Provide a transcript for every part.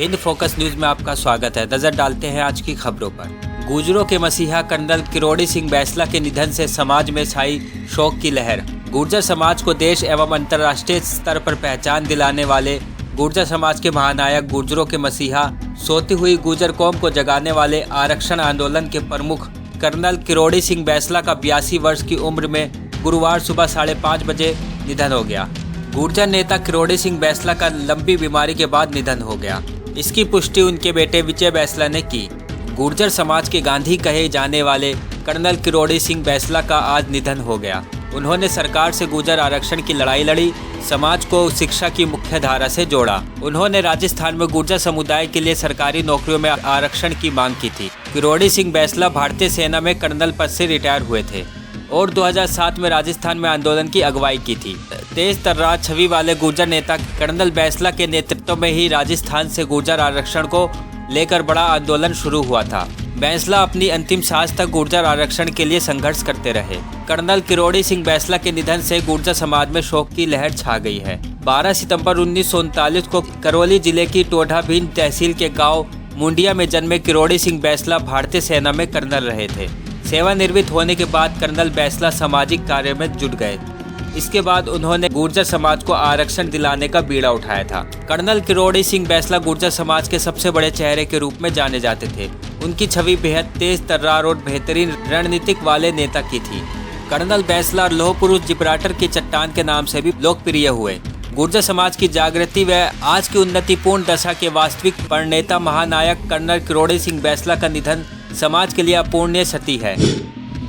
In focus news में आपका स्वागत है। नजर डालते हैं आज की खबरों पर। गुर्जरों के मसीहा कर्नल किरोड़ी सिंह बैंसला के निधन से समाज में छाई शोक की लहर। गुर्जर समाज को देश एवं अंतर्राष्ट्रीय स्तर पर पहचान दिलाने वाले गुर्जर समाज के महानायक, गुर्जरों के मसीहा, सोती हुई गुर्जर कौम को जगाने वाले आरक्षण आंदोलन के प्रमुख कर्नल किरोड़ी सिंह बैंसला का 82 वर्ष की उम्र में गुरुवार सुबह 5:30 बजे निधन हो गया। गुर्जर नेता किरोड़ी सिंह बैंसला का लंबी बीमारी के बाद निधन हो गया। इसकी पुष्टि उनके बेटे विजय बैंसला ने की। गुर्जर समाज के गांधी कहे जाने वाले कर्नल किरोड़ी सिंह बैंसला का आज निधन हो गया। उन्होंने सरकार से गुर्जर आरक्षण की लड़ाई लड़ी, समाज को शिक्षा की मुख्य धारा से जोड़ा। उन्होंने राजस्थान में गुर्जर समुदाय के लिए सरकारी नौकरियों में आरक्षण की मांग की थी। किरोड़ी सिंह बैंसला भारतीय सेना में कर्नल पद से रिटायर हुए थे और 2007 में राजस्थान में आंदोलन की अगुवाई की थी। तेज तर्रार छवि वाले गुर्जर नेता कर्नल बैंसला के नेतृत्व में ही राजस्थान से गुर्जर आरक्षण को लेकर बड़ा आंदोलन शुरू हुआ था। बैंसला अपनी अंतिम सांस तक गुर्जर आरक्षण के लिए संघर्ष करते रहे। कर्नल किरोड़ी सिंह बैंसला के निधन से गुर्जर समाज में शोक की लहर छा गई है। 12 सितंबर 1939 को करौली जिले की टोडाभीम तहसील के गांव मुंडिया में जन्मे किरोड़ी सिंह बैंसला भारतीय सेना में कर्नल रहे थे। सेवानिवृत्त होने के बाद कर्नल बैंसला सामाजिक कार्य में जुट गए। इसके बाद उन्होंने गुर्जर समाज को आरक्षण दिलाने का बीड़ा उठाया था। कर्नल किरोड़ी सिंह बैंसला गुर्जर समाज के सबसे बड़े चेहरे के रूप में जाने जाते थे। उनकी छवि बेहद तेज तर्रार और बेहतरीन रणनीतिक वाले नेता की थी। कर्नल बैंसला लौह पुरुष जिब्राल्टर की चट्टान के नाम से भी लोकप्रिय हुए। गुर्जर समाज की जागृति व आज की उन्नतिपूर्ण दशा के वास्तविक प्रणेता महानायक कर्नल किरोड़ी सिंह बैंसला का निधन समाज के लिए अपूरणीय क्षति है।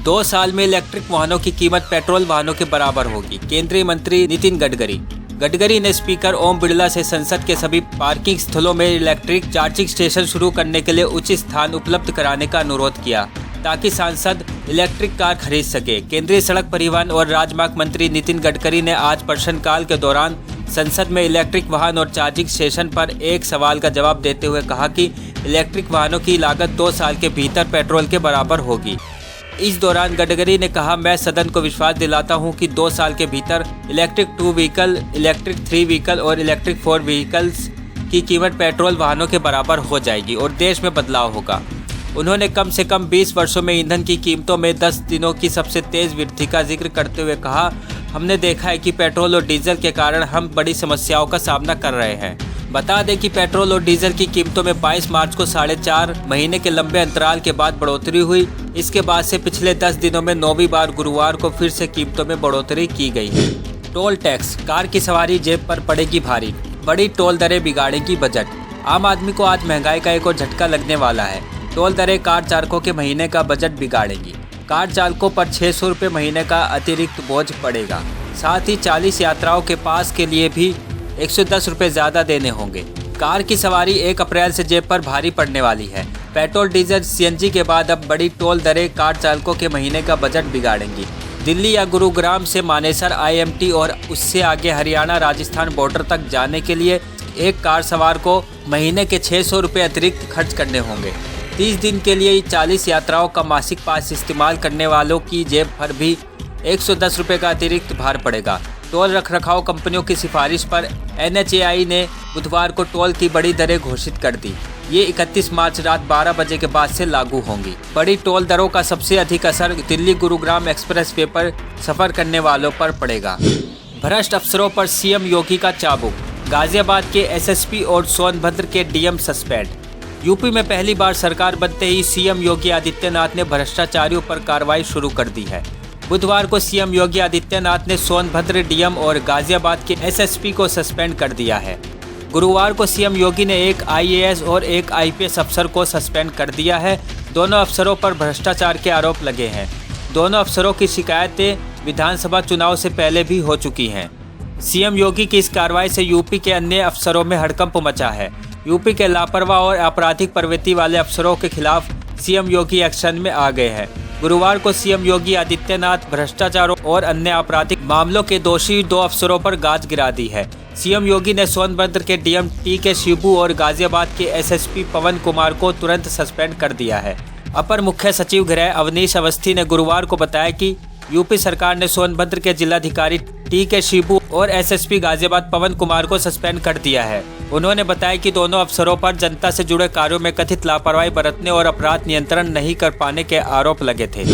2 साल में इलेक्ट्रिक वाहनों की कीमत पेट्रोल वाहनों के बराबर होगी। केंद्रीय मंत्री नितिन गडकरी ने स्पीकर ओम बिरला से संसद के सभी पार्किंग स्थलों में इलेक्ट्रिक चार्जिंग स्टेशन शुरू करने के लिए उचित स्थान उपलब्ध कराने का अनुरोध किया ताकि सांसद इलेक्ट्रिक कार खरीद सके। केंद्रीय सड़क परिवहन और राजमार्ग मंत्री नितिन गडकरी ने आज प्रश्नकाल के दौरान संसद में इलेक्ट्रिक वाहन और चार्जिंग स्टेशन पर एक सवाल का जवाब देते हुए कहा कि इलेक्ट्रिक वाहनों की लागत 2 साल के भीतर पेट्रोल के बराबर होगी। इस दौरान गडकरी ने कहा, मैं सदन को विश्वास दिलाता हूं कि 2 साल के भीतर इलेक्ट्रिक 2 व्हीकल, इलेक्ट्रिक 3 व्हीकल और इलेक्ट्रिक 4 व्हीकल्स की कीमत पेट्रोल वाहनों के बराबर हो जाएगी और देश में बदलाव होगा। उन्होंने कम से कम 20 वर्षों में ईंधन की कीमतों में 10 दिनों की सबसे तेज वृद्धि का जिक्र करते हुए कहा, हमने देखा है कि पेट्रोल और डीजल के कारण हम बड़ी समस्याओं का सामना कर रहे हैं। बता दें कि पेट्रोल और डीजल की कीमतों में 22 मार्च को 4.5 महीने के लंबे अंतराल के बाद बढ़ोतरी हुई। इसके बाद से पिछले 10 दिनों में 9वीं बार गुरुवार को फिर से कीमतों में बढ़ोतरी की गई है। टोल टैक्स, कार की सवारी जेब पर पड़ेगी भारी, बड़ी टोल दरें बिगाड़ेगी बजट। आम आदमी को आज महंगाई का एक और झटका लगने वाला है। टोल दरें कार चालकों के महीने का बजट बिगाड़ेगी। कार चालकों पर 600 रुपये महीने का अतिरिक्त बोझ पड़ेगा। साथ ही 40 यात्राओं के पास के लिए भी 110 रुपये ज़्यादा देने होंगे। कार की सवारी 1 अप्रैल से जेब पर भारी पड़ने वाली है। पेट्रोल, डीजल, सीएनजी के बाद अब बड़ी टोल दरें कार चालकों के महीने का बजट बिगाड़ेंगी। दिल्ली या गुरुग्राम से मानेसर IMT और उससे आगे हरियाणा राजस्थान बॉर्डर तक जाने के लिए एक कार सवार को महीने के 600 रुपये अतिरिक्त खर्च करने होंगे। 30 दिन के लिए 40 यात्राओं का मासिक पास इस्तेमाल करने वालों की जेब पर भी 110 रुपये का अतिरिक्त भार पड़ेगा। टोल रखरखाव कंपनियों की सिफारिश पर NHAI ने बुधवार को टोल की बड़ी दरें घोषित कर दी। ये 31 मार्च रात 12 बजे के बाद से लागू होंगी। बड़ी टोल दरों का सबसे अधिक असर दिल्ली गुरुग्राम एक्सप्रेसवे पर सफर करने वालों पर पड़ेगा। भ्रष्ट अफसरों पर CM योगी का चाबुक, गाजियाबाद के SSP और सोनभद्र के DM सस्पेंड। यूपी में पहली बार सरकार बनते ही CM योगी आदित्यनाथ ने भ्रष्टाचारियों पर कार्रवाई शुरू कर दी है। बुधवार को CM योगी आदित्यनाथ ने सोनभद्र DM और गाजियाबाद के SSP को सस्पेंड कर दिया है। गुरुवार को CM योगी ने एक IAS और एक IPS अफसर को सस्पेंड कर दिया है। दोनों अफसरों पर भ्रष्टाचार के आरोप लगे हैं। दोनों अफसरों की शिकायतें विधानसभा चुनाव से पहले भी हो चुकी हैं। CM योगी की इस कार्रवाई से यूपी के अन्य अफसरों में हड़कंप मचा है। यूपी के लापरवाह और आपराधिक प्रवृत्ति वाले अफसरों के खिलाफ CM योगी एक्शन में आ गए हैं। गुरुवार को CM योगी आदित्यनाथ भ्रष्टाचार और अन्य आपराधिक मामलों के दोषी 2 अफसरों पर गाज गिरा दी है। CM योगी ने सोनभद्र के DM TK शिबू और गाजियाबाद के SSP पवन कुमार को तुरंत सस्पेंड कर दिया है। अपर मुख्य सचिव गृह अवनीश अवस्थी ने गुरुवार को बताया कि यूपी सरकार ने सोनभद्र के जिलाधिकारी टी.के. शिबू और एसएसपी गाजियाबाद पवन कुमार को सस्पेंड कर दिया है। उन्होंने बताया कि दोनों अफसरों पर जनता से जुड़े कार्यों में कथित लापरवाही बरतने और अपराध नियंत्रण नहीं कर पाने के आरोप लगे थे।